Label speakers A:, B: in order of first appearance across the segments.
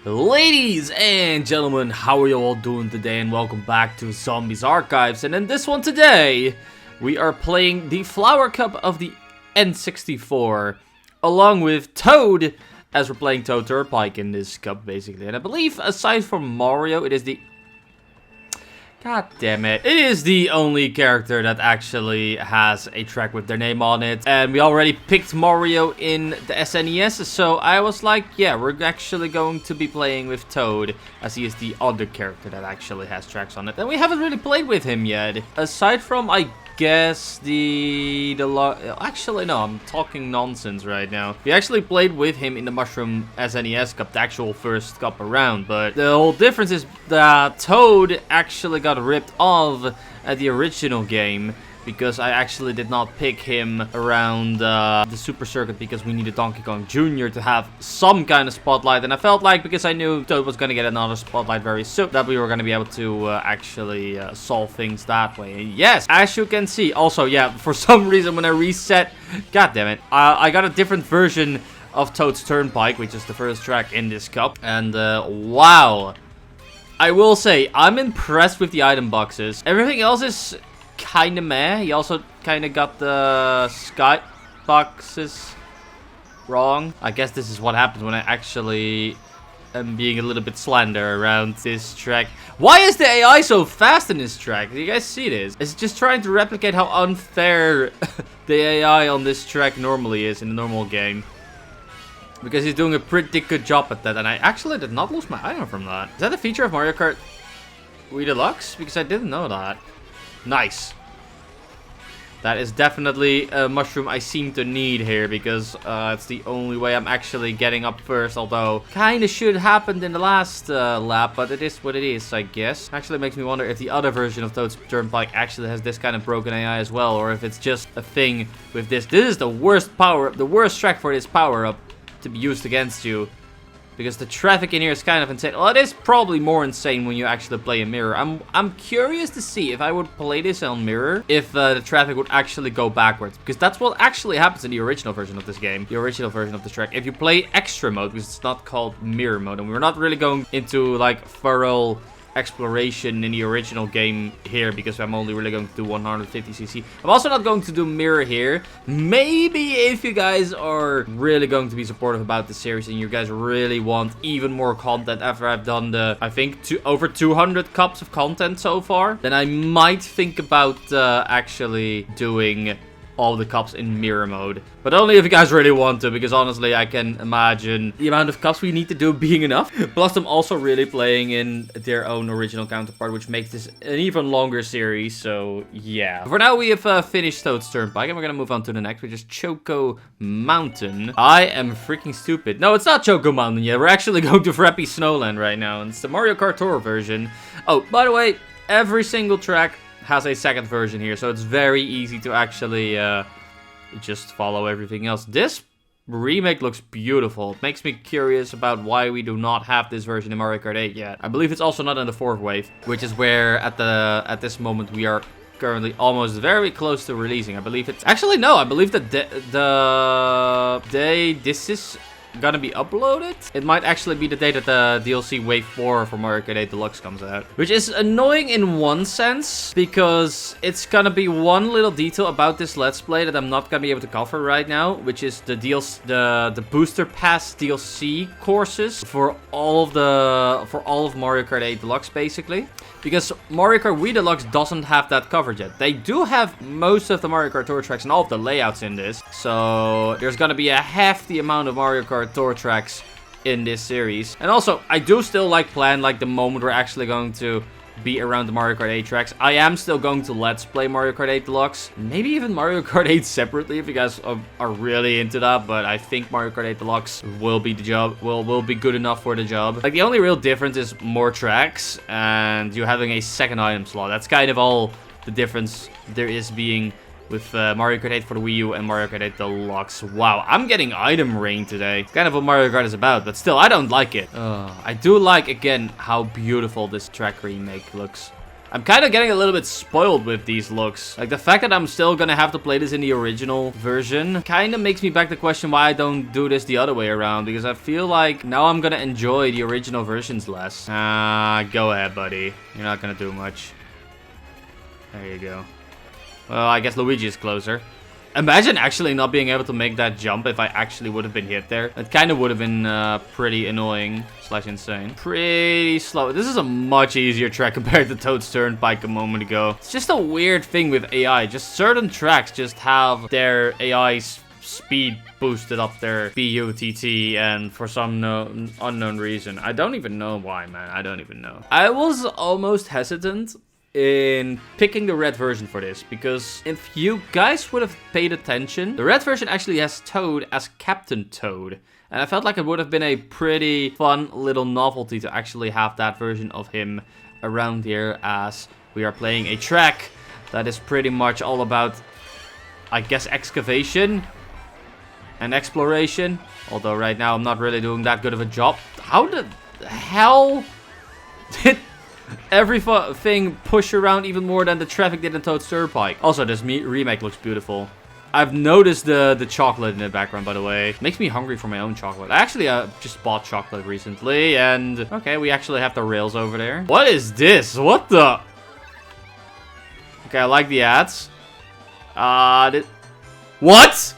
A: Ladies and gentlemen, how are you all doing today? And welcome back to Zombies Archives. And in this one today, we are playing the Flower Cup of the N64, along with Toad, as we're playing Toad Turnpike in this cup, basically. And I believe, aside from Mario, it is the... God damn it. It is the only character that actually has a track with their name on it. And we already picked Mario in the SNES. So I was like, yeah, we're actually going to be playing with Toad, as he is the other character that actually has tracks on it. And we haven't really played with him yet. Aside from, I guess, actually, no, I'm talking nonsense right now. We actually played with him in the Mushroom SNES Cup, the actual first cup around. But the whole difference is that Toad actually got ripped off at the original game, because I actually did not pick him around the Super Circuit, because we needed Donkey Kong Jr. to have some kind of spotlight. And I felt like, because I knew Toad was going to get another spotlight very soon, that we were going to be able to actually solve things that way. And yes, as you can see, also, yeah, for some reason when I reset, god damn it, I got a different version of Toad's Turnpike, which is the first track in this cup. And wow, I will say, I'm impressed with the item boxes. Everything else is kind of meh. He also kind of got the sky boxes wrong. I guess this is what happens when I actually am being a little bit slender around this track. Why is the AI so fast in this track? Do you guys see this? It's just trying to replicate how unfair the AI on this track normally is in the normal game. Because he's doing a pretty good job at that. And I actually did not lose my item from that. Is that a feature of Mario Kart Wii Deluxe? Because I didn't know that. Nice. That is definitely a mushroom I seem to need here, because it's the only way I'm actually getting up first. Although, kind of should have happened in the last lap, but it is what it is, I guess. Actually makes me wonder if the other version of Toad's Turnpike actually has this kind of broken AI as well, or if it's just a thing with this. This is the worst the worst track for this power-up to be used against you. Because the traffic in here is kind of insane. Well, it is probably more insane when you actually play a mirror. I'm curious to see if I would play this on mirror, if the traffic would actually go backwards. Because that's what actually happens in the original version of this game. The original version of the track. If you play extra mode, because it's not called mirror mode. And we're not really going into like thorough exploration in the original game here, because I'm only really going to do 150cc. I'm also not going to do mirror here. Maybe if you guys are really going to be supportive about the series and you guys really want even more content after I've done the, I think, over 200 cups of content so far, then I might think about actually doing all the cups in mirror mode. But only if you guys really want to, because honestly, I can imagine the amount of cups we need to do being enough. Plus, I'm also really playing in their own original counterpart, which makes this an even longer series. So, yeah. For now, we have finished Toad's Turnpike, and we're gonna move on to the next, which is Choco Mountain. I am freaking stupid. No, it's not Choco Mountain yet. We're actually going to Frappy Snowland right now, and it's the Mario Kart Tour version. Oh, by the way, every single track has a second version here, so it's very easy to actually just follow everything else. This remake looks beautiful. It makes me curious about why we do not have this version in Mario Kart 8 yet. I believe it's also not in the fourth wave, which is where at this moment we are currently almost very close to releasing. I believe it's actually, no, I believe that the day this is gonna be uploaded, it might actually be the day that the DLC Wave 4 for Mario Kart 8 Deluxe comes out. Which is annoying in one sense, because it's gonna be one little detail about this Let's Play that I'm not gonna be able to cover right now, which is the the Booster Pass DLC courses for all of Mario Kart 8 Deluxe, basically. Because Mario Kart Wii Deluxe doesn't have that covered yet. They do have most of the Mario Kart Tour tracks and all of the layouts in this. So there's gonna be a hefty amount of Mario Kart Tour tracks in this series. And also, I do still plan like the moment we're actually going to be around the Mario Kart 8 tracks. I am still going to Let's Play Mario Kart 8 Deluxe. Maybe even Mario Kart 8 separately if you guys are really into that. But I think Mario Kart 8 Deluxe will be the job. Will be good enough for the job. Like, the only real difference is more tracks and you having a second item slot. That's kind of all the difference there is being with Mario Kart 8 for the Wii U and Mario Kart 8 Deluxe. Wow, I'm getting item rain today. It's kind of what Mario Kart is about, but still, I don't like it. I do like, again, how beautiful this track remake looks. I'm kind of getting a little bit spoiled with these looks. Like, the fact that I'm still gonna have to play this in the original version kind of makes me back to question why I don't do this the other way around. Because I feel like now I'm gonna enjoy the original versions less. Go ahead, buddy. You're not gonna do much. There you go. Well, I guess Luigi is closer. Imagine actually not being able to make that jump if I actually would have been hit there. It kind of would have been pretty annoying / insane. Pretty slow. This is a much easier track compared to Toad's Turnpike a moment ago. It's just a weird thing with AI. Just certain tracks just have their AI speed boosted up their BUTT, and for some unknown reason. I don't even know why, man. I don't even know. I was almost hesitant in picking the red version for this, because if you guys would have paid attention, the red version actually has Toad as Captain Toad, and I felt like it would have been a pretty fun little novelty to actually have that version of him around here, as we are playing a track that is pretty much all about, I guess, excavation and exploration, although right now I'm not really doing that good of a job. How the hell did everything push around even more than the traffic did in Toad's Turnpike? Also, this remake looks beautiful. I've noticed the chocolate in the background, by the way. Makes me hungry for my own chocolate. I actually just bought chocolate recently, and okay, we actually have the rails over there. What is this? What the? Okay, I like the ads. What?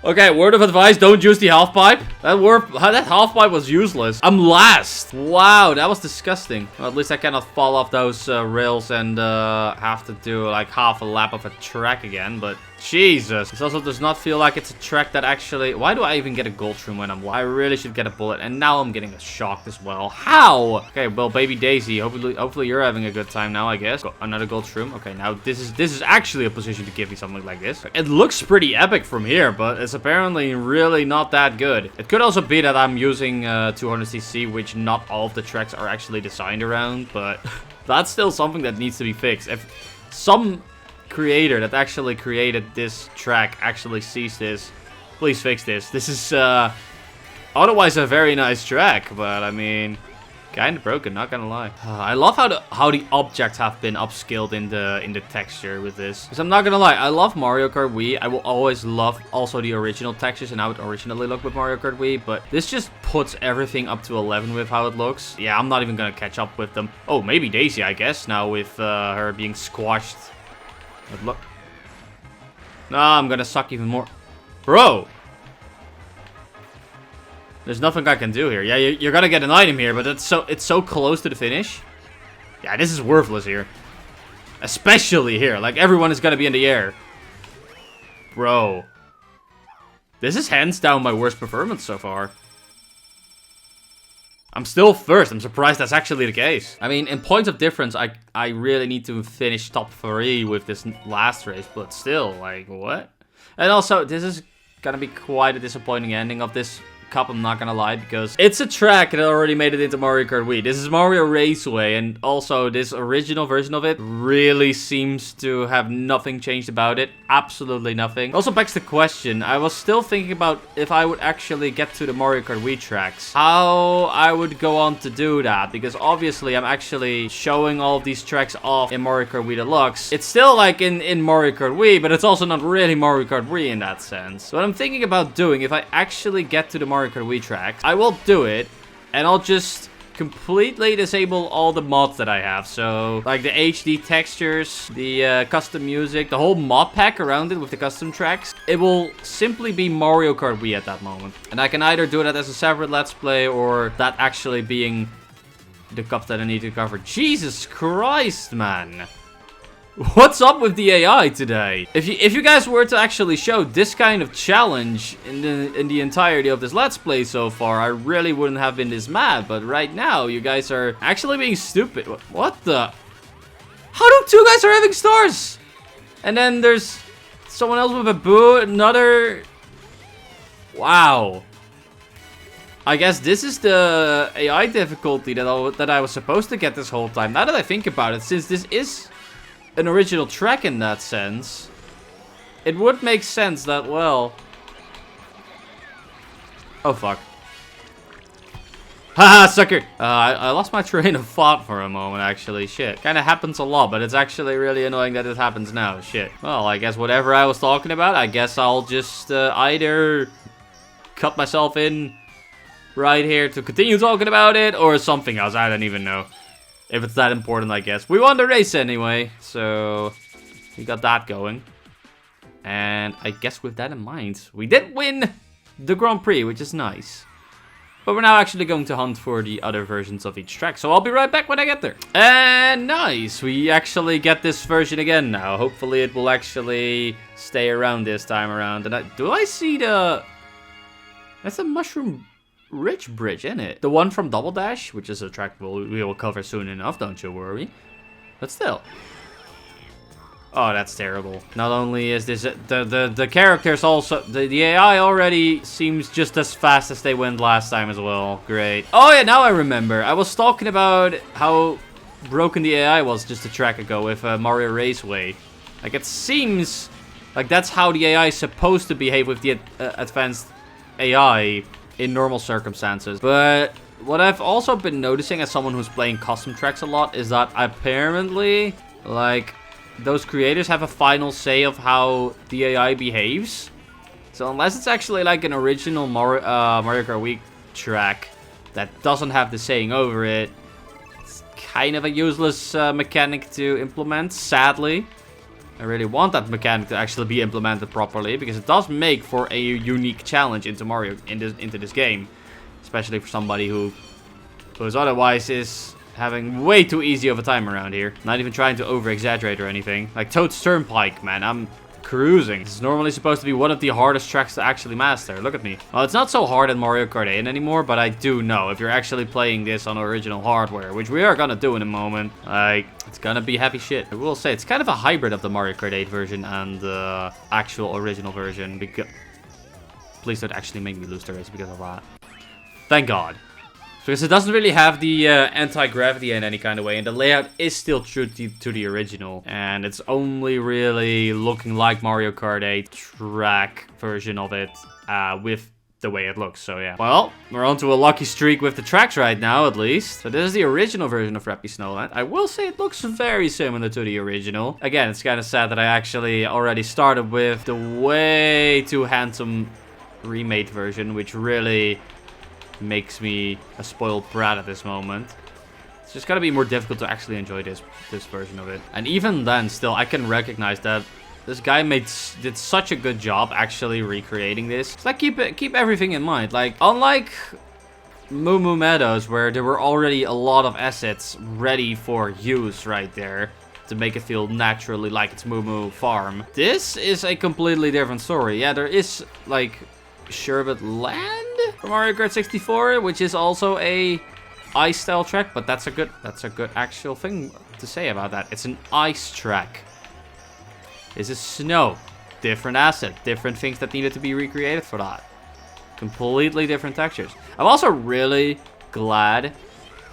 A: Okay, word of advice, don't use the half pipe. That half pipe was useless. I'm last. Wow, that was disgusting. Well, at least I cannot fall off those rails and have to do like half a lap of a track again, but Jesus. This also does not feel like it's a track that actually... Why do I even get a gold shroom when I'm... I really should get a bullet, and now I'm getting shocked as well. How? Okay, well, Baby Daisy, hopefully you're having a good time now, I guess. Got another gold shroom. Okay, now this is actually a position to give me something like this. It looks pretty epic from here, but it's apparently really not that good. It could also be that I'm using 200cc, which not all of the tracks are actually designed around, but that's still something that needs to be fixed. If some creator that actually created this track actually sees this, please fix this. This is otherwise a very nice track, but I mean, kind of broken, not gonna lie. I love how the objects have been upscaled in the texture with this. Because I'm not gonna lie, I love Mario Kart Wii. I will always love also the original textures and how it originally looked with Mario Kart Wii, but this just puts everything up to 11 with how it looks. Yeah, I'm not even gonna catch up with them. Oh, maybe Daisy, I guess, now with her being squashed. But look. No, I'm gonna suck even more. Bro! There's nothing I can do here. Yeah, you're gonna get an item here, but it's so close to the finish. Yeah, this is worthless here. Especially here. Like, everyone is gonna be in the air. Bro. This is hands down my worst performance so far. I'm still first. I'm surprised that's actually the case. I mean, in points of difference, I really need to finish top 3 with this last race, but still, like, what? And also, this is gonna be quite a disappointing ending of this cup, I'm not gonna lie, because it's a track that already made it into Mario Kart Wii. This is Mario Raceway, and also this original version of it really seems to have nothing changed about it. Absolutely nothing. Also begs the question, I was still thinking about if I would actually get to the Mario Kart Wii tracks, how I would go on to do that, because obviously I'm actually showing all of these tracks off in Mario Kart Wii Deluxe. It's still like in Mario Kart Wii, but it's also not really Mario Kart Wii in that sense. So what I'm thinking about doing, if I actually get to the Mario Kart Wii tracks, I will do it, and I'll just completely disable all the mods that I have. So, like the HD textures, the custom music, the whole mod pack around it with the custom tracks. It will simply be Mario Kart Wii at that moment. And I can either do that as a separate Let's Play, or that actually being the cup that I need to cover. Jesus Christ, man. What's up with the AI today? If you guys were to actually show this kind of challenge in the entirety of this Let's Play so far, I really wouldn't have been this mad. But right now, you guys are actually being stupid. What the? How do 2 guys are having stars? And then there's someone else with a boo, another... Wow. I guess this is the AI difficulty that I was supposed to get this whole time. Now that I think about it, since this is an original track in that sense, it would make sense that, well... Oh, fuck. Haha, sucker! I lost my train of thought for a moment, actually. Shit. Kinda happens a lot, but it's actually really annoying that it happens now. Shit. Well, I guess whatever I was talking about, I guess I'll just either cut myself in right here to continue talking about it, or something else. I don't even know. If it's that important, I guess. We won the race anyway, so we got that going. And I guess with that in mind, we did win the Grand Prix, which is nice. But we're now actually going to hunt for the other versions of each track. So I'll be right back when I get there. And nice. We actually get this version again now. Hopefully it will actually stay around this time around. And do I see the... That's a Mushroom Ridge Bridge, isn't it? The one from Double Dash, which is a track we will cover soon enough, don't you worry. But still. Oh, that's terrible. Not only is this... The characters also... The AI already seems just as fast as they went last time as well. Great. Oh yeah, now I remember. I was talking about how broken the AI was just a track ago with Mario Raceway. Like, it seems like that's how the AI is supposed to behave with the advanced AI in normal circumstances. But what I've also been noticing as someone who's playing custom tracks a lot is that apparently, like... those creators have a final say of how the AI behaves. So unless it's actually like an original Mario Kart Wii track that doesn't have the saying over it, it's kind of a useless mechanic to implement, sadly. I really want that mechanic to actually be implemented properly, because it does make for a unique challenge into Mario, into this game. Especially for somebody who otherwise is... having way too easy of a time around here. Not even trying to over-exaggerate or anything. Like Toad's Turnpike, man. I'm cruising. This is normally supposed to be one of the hardest tracks to actually master. Look at me. Well, it's not so hard in Mario Kart 8 anymore, but I do know if you're actually playing this on original hardware, which we are gonna do in a moment, like, it's gonna be heavy shit. I will say, it's kind of a hybrid of the Mario Kart 8 version and the actual original version, because... Please don't actually make me lose the race because of that. Thank God. Because it doesn't really have the anti-gravity in any kind of way. And the layout is still true to the original. And it's only really looking like Mario Kart 8 track version of it with the way it looks. So yeah. Well, we're on to a lucky streak with the tracks right now, at least. So this is the original version of Rappy Snowland. I will say it looks very similar to the original. Again, it's kind of sad that I actually already started with the way too handsome remade version, which really... makes me a spoiled brat at this moment. It's just gotta be more difficult to actually enjoy this version of it. And even then, still, I can recognize that this guy did such a good job actually recreating this. It's like, keep everything in mind. Like, unlike Moo Moo Meadows, where there were already a lot of assets ready for use right there to make it feel naturally like it's Moo Moo Farm, this is a completely different story. Yeah, there is, like, Sherbet Land from Mario Kart 64, which is also a ice style track, but that's a good actual thing to say about that. It's an ice track. This is snow. Different asset, different things that needed to be recreated for that. Completely different textures. I'm also really glad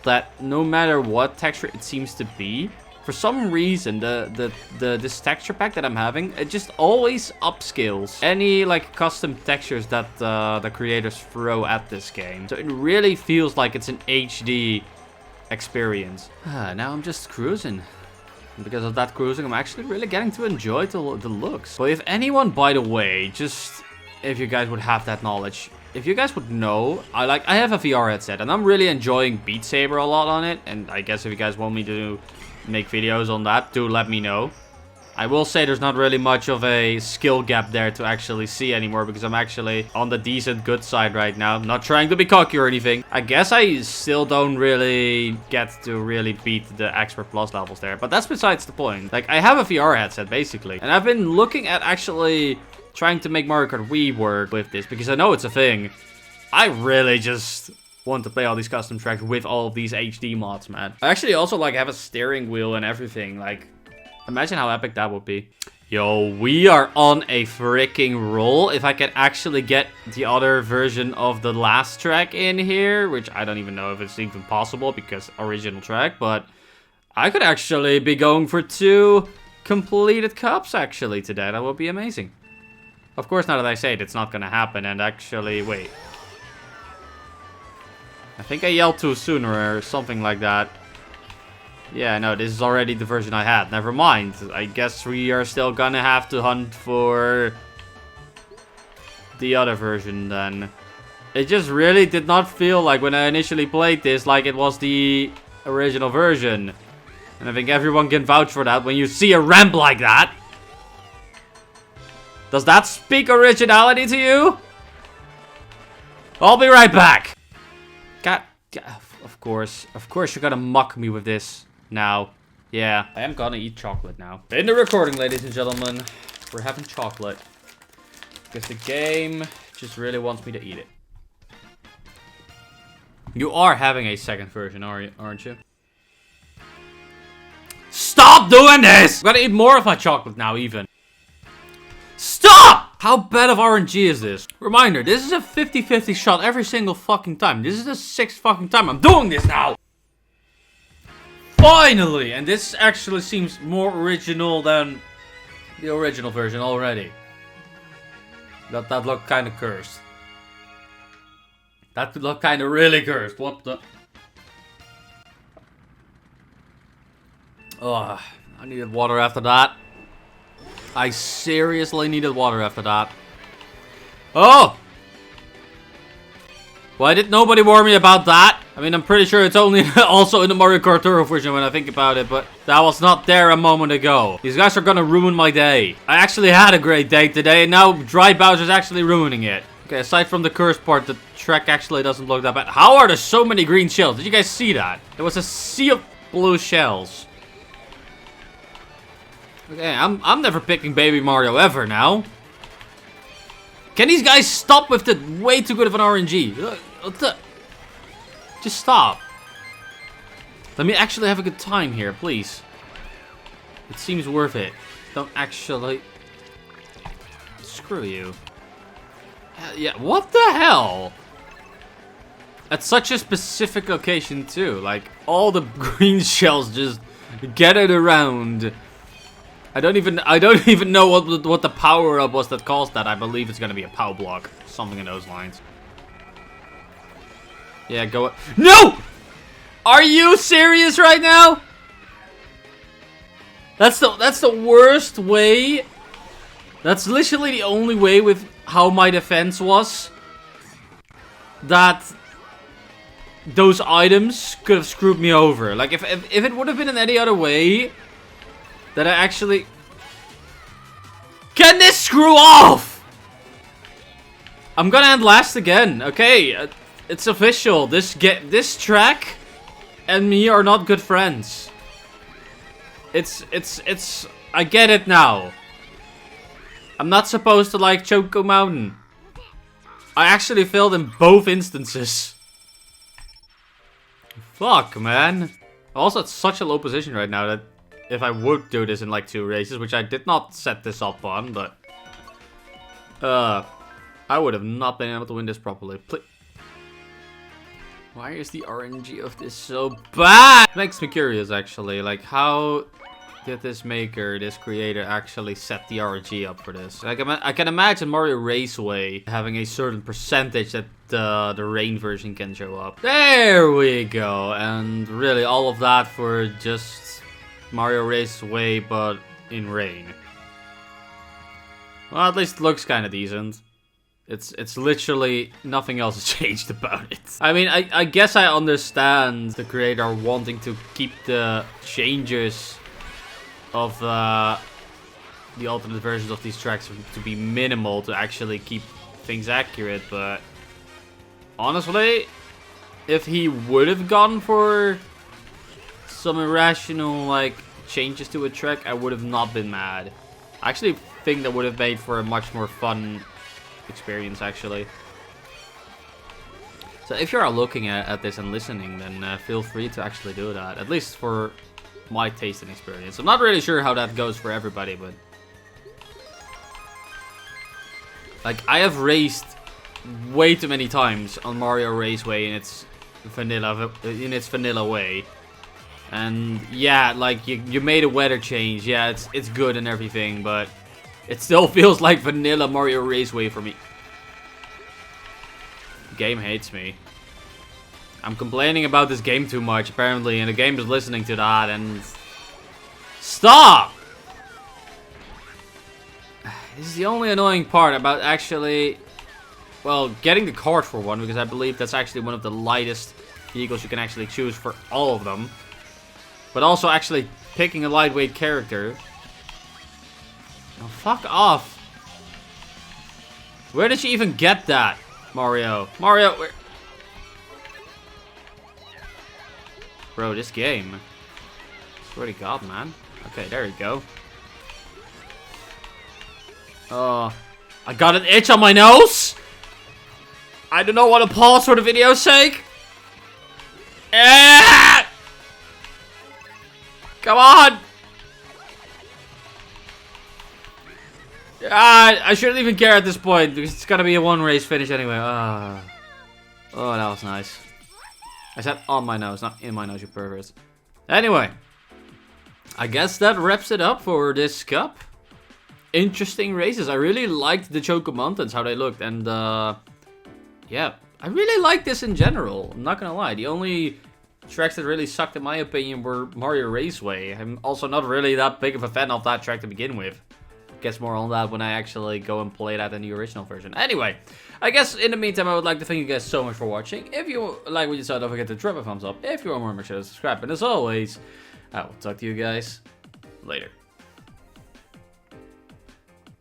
A: that no matter what texture it seems to be, for some reason, this texture pack that I'm having, it just always upscales any like custom textures that the creators throw at this game. So it really feels like it's an HD experience. Now I'm just cruising. And because of that cruising, I'm actually really getting to enjoy the looks. But if anyone, by the way, just if you guys would have that knowledge, if you guys would know, I have a VR headset and I'm really enjoying Beat Saber a lot on it. And I guess if you guys want me to make videos on that, do let me know. I will say there's not really much of a skill gap there to actually see anymore, because I'm actually on the decent good side right now. I'm not trying to be cocky or anything. I guess I still don't really get to really beat the Expert Plus levels there, but that's besides the point. Like, I have a VR headset basically, and I've been looking at actually trying to make Mario Kart Wii work with this, because I know it's a thing. I really just want to play all these custom tracks with all of these HD mods, man. I actually also like have a steering wheel and everything. Like, imagine how epic that would be. Yo, we are on a freaking roll. If I can actually get the other version of the last track in here, which I don't even know if it's even possible because original track, but I could actually be going for 2 completed cups actually today. That would be amazing. Of course, now that I say it, it's not gonna happen. And actually, wait. I think I yelled too soon or something like that. Yeah, no, this is already the version I had. Never mind. I guess we are still gonna have to hunt for the other version then. It just really did not feel like when I initially played this like it was the original version. And I think everyone can vouch for that when you see a ramp like that. Does that speak originality to you? I'll be right back. God, of course you're gonna muck me with this now. Yeah, I am gonna eat chocolate now. In the recording, ladies and gentlemen, we're having chocolate. Because the game just really wants me to eat it. You are having a second version, aren't you? Stop doing this! I'm gonna eat more of my chocolate now, even. Stop! How bad of RNG is this? Reminder, this is a 50-50 shot every single fucking time. This is the 6th fucking time I'm doing this now! Finally! And this actually seems more original than the original version already. That looked kind of cursed. That looked kind of really cursed. What the... Oh, I needed water after that. I seriously needed water after that. Oh! Why did nobody warn me about that? I mean, I'm pretty sure it's only also in the Mario Kart Tour version when I think about it, but that was not there a moment ago. These guys are gonna ruin my day. I actually had a great day today, and now Dry Bowser's actually ruining it. Okay, aside from the cursed part, the track actually doesn't look that bad. How are there so many green shells? Did you guys see that? There was a sea of blue shells. Okay, I'm never picking Baby Mario ever now. Can these guys stop with the way too good of an RNG? What the? Just stop. Let me actually have a good time here, please. It seems worth it. Don't actually... Screw you. Yeah, what the hell? At such a specific location too. Like, all the green shells just gathered around. I don't even know what the power up was that caused that. I believe it's gonna be a power block, something in those lines. Yeah, go. No! Are you serious right now? That's the worst way. That's literally the only way with how my defense was. That those items could have screwed me over. Like if it would have been in any other way. That I actually... Can this screw off? I'm gonna end last again. Okay, it's official. This track and me are not good friends. It's... I get it now. I'm not supposed to like Choco Mountain. I actually failed in both instances. Fuck, man. I'm also at such a low position right now that... If I would do this in like 2 races, which I did not set this up on, but... I would have not been able to win this properly. Why is the RNG of this so bad? Makes me curious, actually. Like, how did this maker, this creator, actually set the RNG up for this? Like, I can imagine Mario Raceway having a certain percentage that the rain version can show up. There we go. And really, all of that for just... Mario Raceway, but in rain. Well, at least it looks kind of decent. It's literally nothing else has changed about it. I mean, I guess I understand the creator wanting to keep the changes of the alternate versions of these tracks to be minimal to actually keep things accurate, but honestly, if he would have gone for some irrational, like, changes to a track, I would have not been mad. I actually think that would have made for a much more fun experience, actually. So if you are looking at this and listening, then feel free to actually do that. At least for my taste and experience. I'm not really sure how that goes for everybody, but... Like, I have raced way too many times on Mario Raceway in its vanilla way. And yeah, like you made a weather change. Yeah, it's good and everything, but it still feels like vanilla Mario Raceway for me. The game hates me. I'm complaining about this game too much, apparently, and the game is listening to that, and... Stop! This is the only annoying part about actually... Well, getting the cart for one, because I believe that's actually one of the lightest vehicles you can actually choose for all of them. But also actually picking a lightweight character. Oh, fuck off. Where did you even get that, Mario? Mario, where... Bro, this game. Swear to God, man. Okay, there you go. Oh, I got an itch on my nose. I do not want to pause for the video's sake. Come on. I shouldn't even care at this point because it's gonna be a one race finish anyway. Oh, that was nice. I said on my nose, not in my nose, you perverts. Anyway, I guess that wraps it up for this cup. Interesting races. I really liked the Choco Mountains, how they looked, and yeah, I really like this in general. I'm not gonna lie. The only tracks that really sucked, in my opinion, were Mario Raceway. I'm also not really that big of a fan of that track to begin with. Guess more on that when I actually go and play that in the original version. Anyway, I guess in the meantime, I would like to thank you guys so much for watching. If you like what you saw, don't forget to drop a thumbs up. If you want more, make sure to subscribe. And as always, I will talk to you guys later.